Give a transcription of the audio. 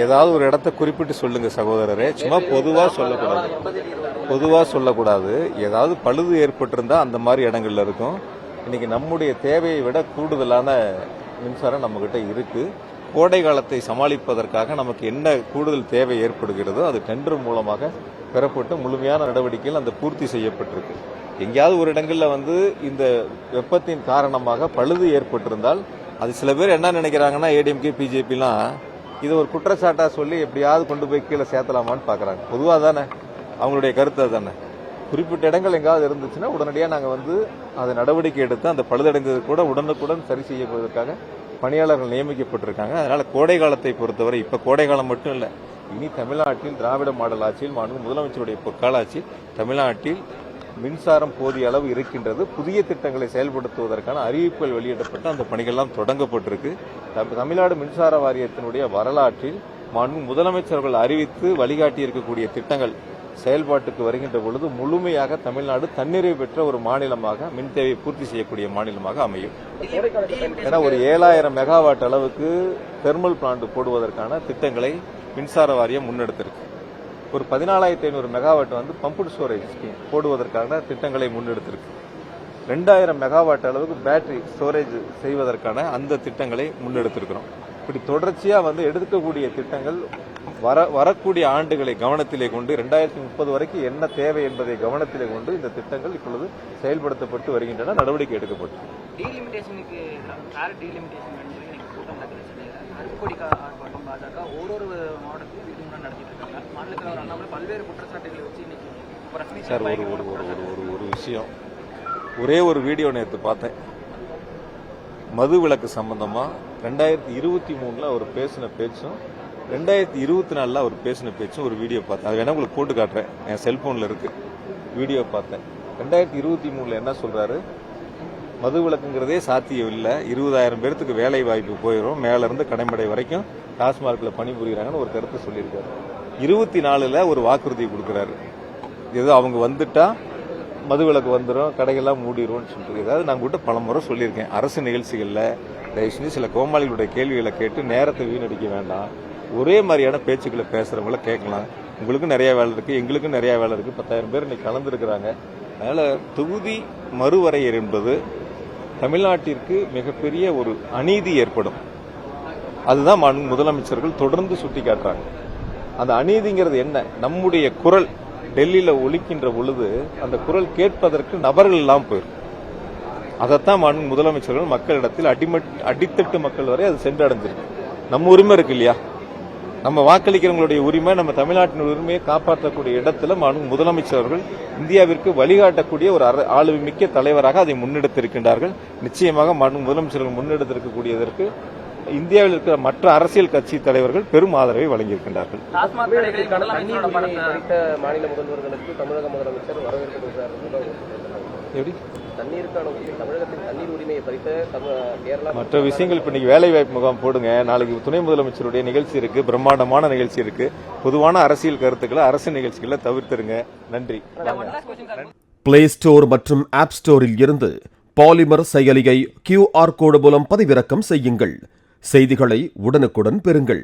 ஏதாவது ஒரு இடத்த குறிப்பிட்டு சொல்லுங்க சகோதரரே, சும்மா பொதுவா சொல்லக்கூடாது. ஏதாவது பழுது ஏற்பட்டிருந்தா அந்த மாதிரி இடங்கள்ல இருக்கும். இன்னைக்கு நம்முடைய தேவையை விட கூடுதலான மின்சாரம் நம்ம கிட்ட இருக்கு. கோடை காலத்தை சமாளிப்பதற்காக நமக்கு என்ன கூடுதல் தேவை ஏற்படுகிறதோ அது டெண்டர் மூலமாக பெறப்பட்டு முழுமையான நடவடிக்கைகள் அந்த பூர்த்தி செய்யப்பட்டிருக்கு. எங்கேயாவது ஒரு இடங்கள்ல இந்த வெப்பத்தின் காரணமாக பழுது ஏற்பட்டிருந்தால் அது சில பேர் என்ன நினைக்கிறாங்கன்னா, ஏடிஎம்கே பிஜேபிலாம் இது ஒரு குற்றச்சாட்டா சொல்லி எப்படியாவது கொண்டு போய் கீழே சேர்த்தலாமான்னு பாக்குறாங்க. பொதுவாக தானே அவங்களுடைய கருத்து தானே. குறிப்பிட்ட இடங்கள் எங்காவது இருந்துச்சுன்னா உடனடியாக நாங்கள் அதை நடவடிக்கை எடுத்து அந்த பழுதடைந்தது கூட உடனுக்குடன் சரி செய்யப்படுவதற்காக பணியாளர்கள் நியமிக்கப்பட்டிருக்காங்க. அதனால கோடை காலத்தை பொறுத்தவரை இப்ப கோடை காலம் மட்டும் இல்ல, இனி தமிழ்நாட்டில் திராவிட மாடல் ஆட்சியில் முதலமைச்சருடைய பொற்கால ஆட்சியில் தமிழ்நாட்டில் மின்சாரம் போதிய அளவு இருக்கின்றது. புதிய திட்டங்களை செயல்படுத்துவதற்கான அறிவிப்புகள் வெளியிடப்பட்டு அந்த பணிகள்லாம் தொடங்கப்பட்டிருக்கு. தமிழ்நாடு மின்சார வாரியத்தினுடைய வரலாற்றில் முதலமைச்சர்கள் அறிவித்து வழிகாட்டி இருக்கக்கூடிய திட்டங்கள் செயல்பாட்டுக்கு வருகின்ற பொழுது முழுமையாக தமிழ்நாடு தன்னிறைவு பெற்ற ஒரு மாநிலமாக மின் தேவையை பூர்த்தி செய்யக்கூடிய மாநிலமாக அமையும். ஏன்னா ஒரு 7000 மெகாவாட் அளவுக்கு தெர்மல் பிளான்ட் போடுவதற்கான திட்டங்களை மின்சார வாரியம் முன்னெடுத்திருக்கு. ஒரு 14,500 மெகாவாட் பம்புடு ஸ்டோரேஜ் ஸ்கீம் போடுவதற்கான திட்டங்களை முன்னெடுத்திருக்கு. 2000 மெகாவாட் அளவுக்கு பேட்டரி ஸ்டோரேஜ் செய்வதற்கான அந்த திட்டங்களை முன்னெடுத்திருக்கிறோம். இப்படி தொடர்ச்சியா எடுக்கக்கூடிய திட்டங்கள் வரக்கூடிய ஆண்டுகளை கவனத்திலே கொண்டு 2030 வரைக்கும் என்ன தேவை என்பதை கவனத்திலே கொண்டு இந்த திட்டங்கள் இப்பொழுது செயல்படுத்தப்பட்டு வருகின்றன, நடவடிக்கை எடுக்கப்பட்டு. சார் ஒரு விஷயம், ஒரே ஒரு வீடியோ நேற்று பார்த்தேன். மது விலக்கு சம்பந்தமா 2023 அவர் பேசின பேச்சும் 2024 அவர் பேசின பேச்சும் ஒரு வீடியோ பார்த்தேன். அது வேணா உங்களுக்கு போட்டு காட்டுறேன், என் செல்போன்ல இருக்கு. வீடியோ பார்த்தேன். 2023 என்ன சொல்றாரு, மது விலக்குங்கிறதே சாத்தியம் இல்லை, 20,000 பேருக்கு வேலை வாய்ப்பு போயிடும், மேல இருந்து கடைமடை வரைக்கும் டாஸ்மார்க்ல பணிபுரிகிறாங்கன்னு ஒரு கருத்து சொல்லியிருக்காரு. 24 ஒரு வாக்குறுதி கொடுக்கிறாரு, ஏதோ அவங்க வந்துட்டா மது விலக்கு வந்துடும், கடைகள்லாம் மூடிடும் சொல்லிட்டு. ஏதாவது நான் கூட பல முறை சொல்லியிருக்கேன், அரசு நிகழ்ச்சிகள்ல தயவு செஞ்சு சில கோமாளிகளுடைய கேள்விகளை கேட்டு நேரத்தை வீணடிக்க வேண்டாம். ஒரே மாதிரியான பேச்சுக்களை பேசுறவங்கள கேட்கலாம். உங்களுக்கும் நிறைய வேலை இருக்கு, எங்களுக்கும் நிறைய வேலை இருக்கு. 10,000 பேர் இன்னைக்கு கலந்துருக்கிறாங்க. அதனால தொகுதி மறுவரையறை என்பது தமிழ்நாட்டிற்கு மிகப்பெரிய ஒரு அநீதி ஏற்படும். அதுதான் முதலமைச்சர்கள் தொடர்ந்து சுட்டி காட்டுறாங்க. அந்த அநீதிங்கிறது என்ன, நம்முடைய குரல் டெல்லியில ஒலிக்கின்ற பொழுது அந்த குரல் கேட்பதற்கு நபர்கள் எல்லாம் போயிடும். அதைத்தான் முதலமைச்சர்கள் மக்களிடத்தில் அடித்தட்டு மக்கள் வரை அது சென்றடைஞ்சிருக்கு. நம்ம உரிமை இருக்கு இல்லையா, நம்ம வாக்களிக்கிறவங்களுடைய உரிமை, நம்ம தமிழ்நாட்டின் உரிமையை காப்பாற்றக்கூடிய இடத்துல முதலமைச்சர்கள் இந்தியாவிற்கு வழிகாட்டக்கூடிய ஒரு ஆளுமை மிக்க தலைவராக அதை முன்னெடுத்திருக்கின்றார்கள். நிச்சயமாக முதலமைச்சர்கள் முன்னெடுத்திருக்கக்கூடியதற்கு இந்தியாவில் இருக்கிற மற்ற அரசியல் கட்சி தலைவர்கள் பெரும் ஆதரவை வழங்கியிருக்கின்றார்கள். மாநில முதல்வர்களுக்கு தமிழக முதலமைச்சர் வரவேற்பு மற்ற விஷயங்கள் இப்ப இன்னைக்கு வேலை வாய்ப்பு முகாம் போடுங்க, நாளைக்கு துணை முதலமைச்சருடைய நிகழ்ச்சி இருக்கு, பிரம்மாண்டமான நிகழ்ச்சி இருக்கு. பொதுவான அரசியல் கருத்துக்களை அரசு நிகழ்ச்சிகளை தவிர்த்துருங்க. நன்றி. பிளே ஸ்டோர் மற்றும் ஆப் ஸ்டோரில் இருந்து பாலிமர் செயலியை QR கோடு மூலம் பதிவிறக்கம் செய்யுங்கள். செய்திகளை உடனுக்குடன் பெறுங்கள்.